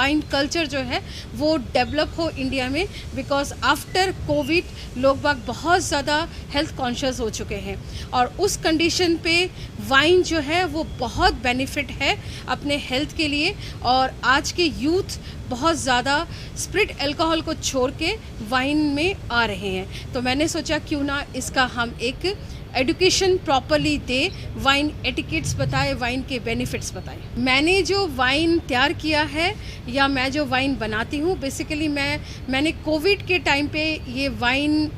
Wine culture जो है वो डेवलप हो इंडिया में, बिकॉज आफ्टर कोविड लोग बाग बहुत ज़्यादा हेल्थ कॉन्शियस हो चुके हैं और उस कंडीशन पे वाइन जो है वो बहुत बेनिफिट है अपने हेल्थ के लिए। और आज के यूथ बहुत ज़्यादा स्प्रिट अल्कोहल को छोड़ के वाइन में आ रहे हैं, तो मैंने सोचा क्यों ना इसका हम एक एडुकेशन प्रॉपरली दे, वाइन एटिकेट्स बताए, वाइन के बेनिफिट्स बताए। मैंने जो वाइन तैयार किया है या मैं जो वाइन बनाती हूँ, बेसिकली मैंने कोविड के टाइम पे ये वाइन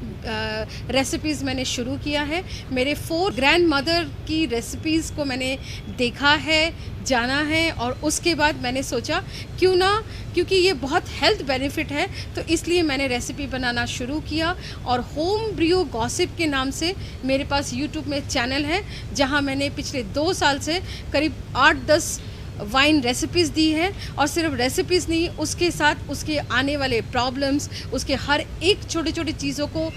रेसिपीज़ मैंने शुरू किया है। मेरे 4 ग्रैंड मदर की रेसिपीज़ को मैंने देखा है, जाना है, और उसके बाद मैंने सोचा क्यों ना, क्योंकि ये बहुत हेल्थ बेनिफिट है तो इसलिए मैंने रेसिपी बनाना शुरू किया। और होम ब्रियो गॉसिप के नाम से मेरे पास यूट्यूब में चैनल है जहां मैंने पिछले 2 साल से करीब 8-10 वाइन रेसिपीज़ दी है। और सिर्फ रेसिपीज़ नहीं, उसके साथ उसके आने वाले प्रॉब्लम्स, उसके हर एक छोटी छोटी चीज़ों को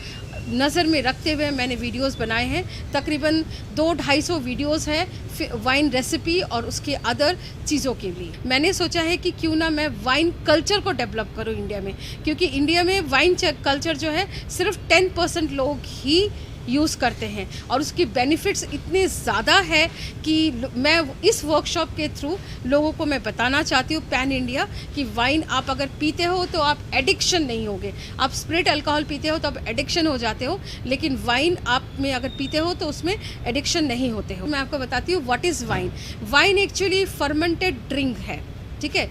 नज़र में रखते हुए मैंने वीडियोस बनाए हैं। तकरीबन 200-250 वीडियोस हैं वाइन रेसिपी और उसके अदर चीज़ों के लिए। मैंने सोचा है कि क्यों ना मैं वाइन कल्चर को डेवलप करूं इंडिया में, क्योंकि इंडिया में वाइन कल्चर जो है सिर्फ 10% लोग ही यूज़ करते हैं और उसकी बेनिफिट्स इतने ज़्यादा है कि मैं इस वर्कशॉप के थ्रू लोगों को मैं बताना चाहती हूँ पैन इंडिया कि वाइन आप अगर पीते हो तो आप एडिक्शन नहीं होगे। आप स्प्रिट अल्कोहल पीते हो तो आप एडिक्शन हो जाते हो, लेकिन वाइन आप में अगर पीते हो तो उसमें एडिक्शन नहीं होते हो। मैं आपको बताती हूँ what is wine. Wine actually fermented drink है, ठीक है।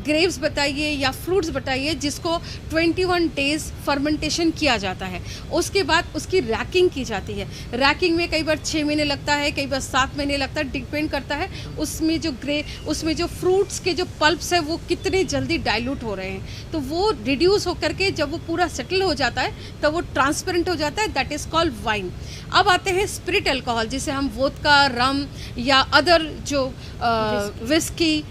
ग्रेप्स बताइए या फ्रूट्स बताइए जिसको 21 डेज़ फर्मेंटेशन किया जाता है, उसके बाद उसकी रैकिंग की जाती है। रैकिंग में कई बार 6 महीने लगता है, कई बार 7 महीने लगता है, डिपेंड करता है उसमें जो फ्रूट्स के जो पल्प्स है वो कितने जल्दी डाइल्यूट हो रहे हैं। तो वो रिड्यूस होकर के जब वो पूरा सेटल हो जाता है तब वो ट्रांसपेरेंट हो जाता है, दैट इज़ कॉल्ड वाइन। अब आते हैं स्पिरिट अल्कोहल, जिसे हम वोदका, रम या अदर जो विस्की,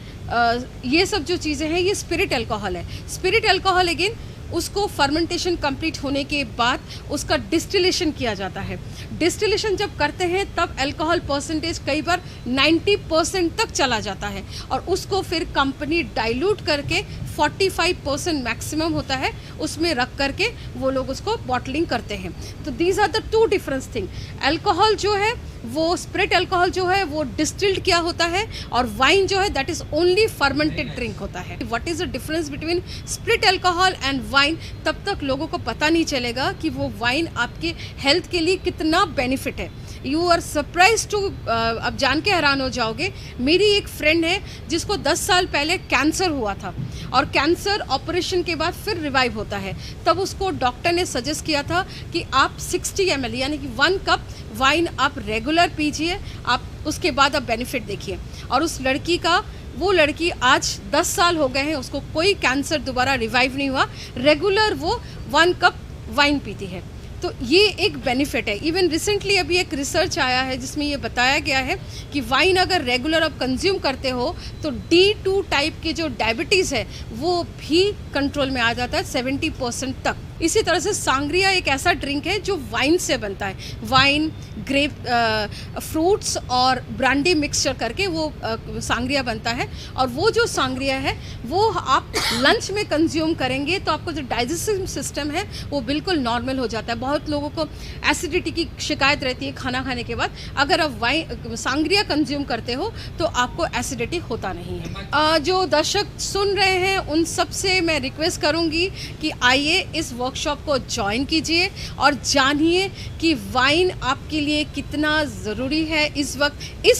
ये सब जो चीज़ें हैं ये स्पिरिट अल्कोहल है। स्पिरिट अल्कोहल अगेन उसको फर्मेंटेशन कंप्लीट होने के बाद उसका डिस्टिलेशन किया जाता है। डिस्टिलेशन जब करते हैं तब अल्कोहल परसेंटेज कई बार 90% तक चला जाता है और उसको फिर कंपनी डाइल्यूट करके 45% मैक्सिमम होता है उसमें रख करके वो लोग उसको बॉटलिंग करते हैं। तो these are the 2 difference thing. अल्कोहल जो है वो स्प्रिट अल्कोहल जो है वो डिस्टिल्ड किया होता है और वाइन जो है that is only fermented drink होता है। What is the difference between spirit alcohol and wine, तब तक लोगों को पता नहीं चलेगा कि वो वाइन आपके हेल्थ के लिए कितना बेनिफिट है। यू आर सरप्राइज टू, अब जान के हैरान हो जाओगे। मेरी एक फ्रेंड है जिसको 10 साल पहले कैंसर हुआ था और कैंसर ऑपरेशन के बाद फिर रिवाइव होता है। तब उसको डॉक्टर ने सजेस्ट किया था कि आप 60 ml यानी कि 1 कप वाइन आप रेगुलर पीजिए, आप उसके बाद आप बेनिफिट देखिए। और उस लड़की का, वो लड़की आज 10 साल हो गए हैं, उसको कोई कैंसर दोबारा रिवाइव नहीं हुआ, रेगुलर वो 1 कप वाइन पीती है। तो ये एक बेनिफिट है। इवन रिसेंटली अभी एक रिसर्च आया है जिसमें ये बताया गया है कि वाइन अगर रेगुलर आप कंज्यूम करते हो तो D2 टाइप के जो डायबिटीज़ है वो भी कंट्रोल में आ जाता है 70% तक। इसी तरह से सांग्रिया एक ऐसा ड्रिंक है जो वाइन से बनता है। वाइन, ग्रेप, फ्रूट्स और ब्रांडी मिक्सचर करके वो सांग्रिया बनता है। और वो जो सांग्रिया है वो आप लंच में कंज्यूम करेंगे तो आपको जो डाइजेस्टिव सिस्टम है वो बिल्कुल नॉर्मल हो जाता है। बहुत लोगों को एसिडिटी की शिकायत रहती है खाना खाने के बाद, अगर आप वाइन सांग्रिया कंज्यूम करते हो तो आपको एसिडिटी होता नहीं है। जो दर्शक सुन रहे हैं उन सब से मैं रिक्वेस्ट करूँगी कि आइए इस वर्कशॉप को ज्वाइन कीजिए और जानिए कि वाइन आपके लिए कितना ज़रूरी है इस वक्त, इस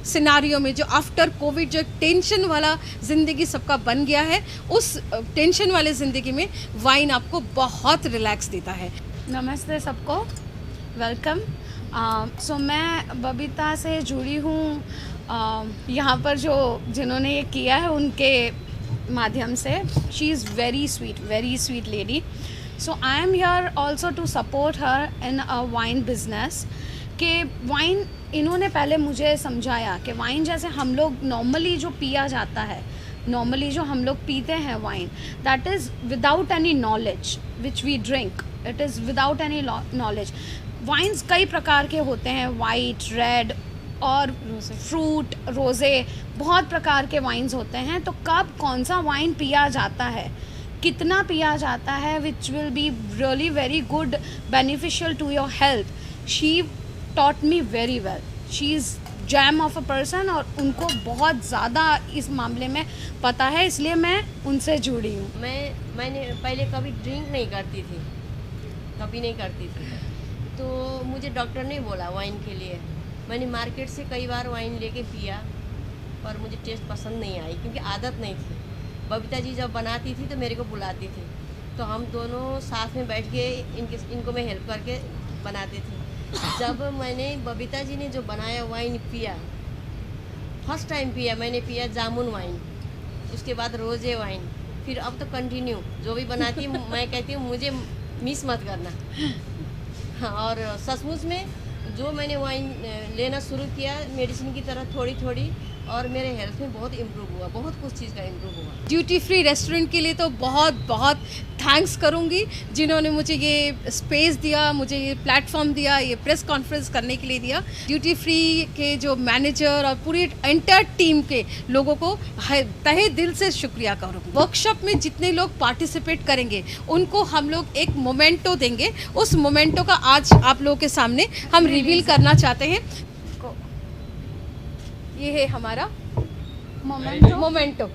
सिनारियो में जो आफ्टर कोविड जो टेंशन वाला ज़िंदगी सबका बन गया है, उस टेंशन वाले ज़िंदगी में वाइन आपको बहुत रिलैक्स देता है। नमस्ते सबको, वेलकम। सो मैं बबीता से जुड़ी हूँ यहाँ पर जिन्होंने ये किया है उनके माध्यम से। She is very sweet lady. So I am here also to support her in a wine business. कि वाइन इन्होंने पहले मुझे समझाया कि वाइन जैसे हम लोग नॉर्मली जो पिया जाता है, नॉर्मली जो हम लोग पीते हैं wine, that is without any knowledge which we drink, it is without any knowledge. Wines कई प्रकार के होते हैं, वाइट, रेड और फ्रूट, रोज़े, बहुत प्रकार के वाइन्स होते हैं। तो कब कौन सा वाइन पिया जाता है, कितना पिया जाता है, which will be really very good beneficial to your health, she taught me very well. She is gem of a person और उनको बहुत ज़्यादा इस मामले में पता है, इसलिए मैं उनसे जुड़ी हूँ। मैंने पहले कभी ड्रिंक नहीं करती थी, कभी नहीं करती थी। तो मुझे डॉक्टर ने बोला वाइन के लिए, मैंने मार्केट से कई बार वाइन लेके पिया पर मुझे टेस्ट पसंद नहीं आई क्योंकि आदत नहीं थी। बबीता जी जब बनाती थी तो मेरे को बुलाती थी, तो हम दोनों साथ में बैठ के इनको मैं हेल्प करके बनाते थे। जब मैंने बबीता जी ने जो बनाया वाइन पिया, फर्स्ट टाइम पिया, मैंने पिया जामुन वाइन, उसके बाद रोज़े वाइन, फिर अब तो कंटिन्यू जो भी बनाती हूँ मैं कहती हूँ मुझे मिस मत करना। हाँ, और सचमुच में जो मैंने वाइन लेना शुरू किया मेडिसिन की तरह थोड़ी थोड़ी, और मेरे हेल्थ में बहुत इम्प्रूव हुआ, बहुत कुछ चीज़ का इम्प्रूव हुआ। ड्यूटी फ्री रेस्टोरेंट के लिए तो बहुत बहुत थैंक्स करूँगी जिन्होंने मुझे ये स्पेस दिया, मुझे ये प्लेटफॉर्म दिया, ये प्रेस कॉन्फ्रेंस करने के लिए दिया। ड्यूटी फ्री के जो मैनेजर और पूरी एंटायर टीम के लोगों को तहे दिल से शुक्रिया करूँगी। वर्कशॉप में जितने लोग पार्टिसिपेट करेंगे उनको हम लोग एक मोमेंटो देंगे, उस मोमेंटो का आज आप लोगों के सामने हम रिवील करना चाहते हैं। ये है हमारा मोमेंटो। मोमेंटो।